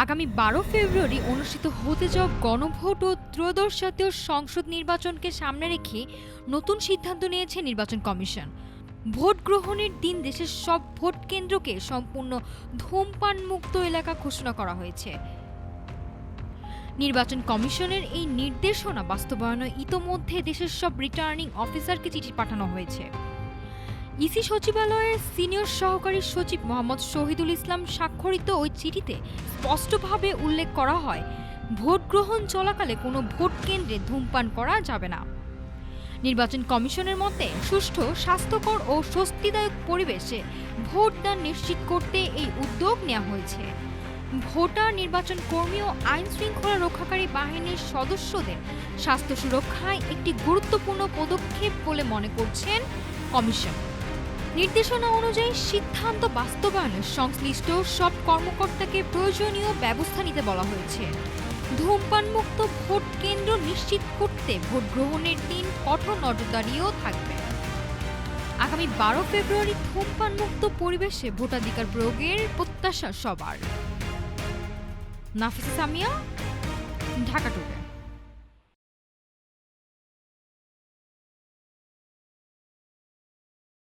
আগামী ১২ ফেব্রুয়ারি অনুষ্ঠিত হতে যাওয়া গণভোট ও ত্রয়োদশ জাতীয় সংসদ নির্বাচনকে সামনে রেখে নতুন সিদ্ধান্ত নিয়েছে নির্বাচন কমিশন। ভোট গ্রহণের দিন দেশের সব ভোট কেন্দ্রকে সম্পূর্ণ ধূমপান মুক্ত এলাকা ঘোষণা করা হয়েছে। নির্বাচন কমিশনের এই নির্দেশনা বাস্তবায়নে ইতোমধ্যে দেশের সব রিটার্নিং অফিসারকে চিঠি পাঠানো হয়েছে। ইসি সচিবালয়ের সিনিয়র সহকারী সচিব মোহাম্মদ শহীদুল ইসলাম স্বাক্ষরিত ওই চিঠিতে স্পষ্টভাবে উল্লেখ করা হয়, ভোট গ্রহণ চলাকালে কোনো ভোট কেন্দ্রে ধূমপান করা যাবে না। নির্বাচন কমিশনের মতে সুষ্ঠু, স্বাস্থ্যকর ও স্বস্তিদায়ক পরিবেশে ভোটদান নিশ্চিত করতে এই উদ্যোগ নেওয়া হয়েছে। ভোটার, নির্বাচন কর্মী ও আইন শৃঙ্খলা রক্ষাকারী বাহিনীর সদস্যদের স্বাস্থ্য সুরক্ষায় একটি গুরুত্বপূর্ণ পদক্ষেপ বলে মনে করছেন কমিশন। নির্দেশনা অনুযায়ী সিদ্ধান্ত বাস্তবায়নে সংশ্লিষ্ট সব কর্মকর্তাকে প্রয়োজনীয় ব্যবস্থা নিতে বলা হয়েছে। ধূমপানমুক্ত ভোট কেন্দ্র নিশ্চিত করতে ভোট গ্রহণের দিন কঠোর নজরদারিও থাকবে। আগামী ১২ ফেব্রুয়ারি ধূমপানমুক্ত পরিবেশে ভোটাধিকার প্রয়োগের প্রত্যাশা সবার। নাফিসা সামিয়া, ঢাকা টুডে।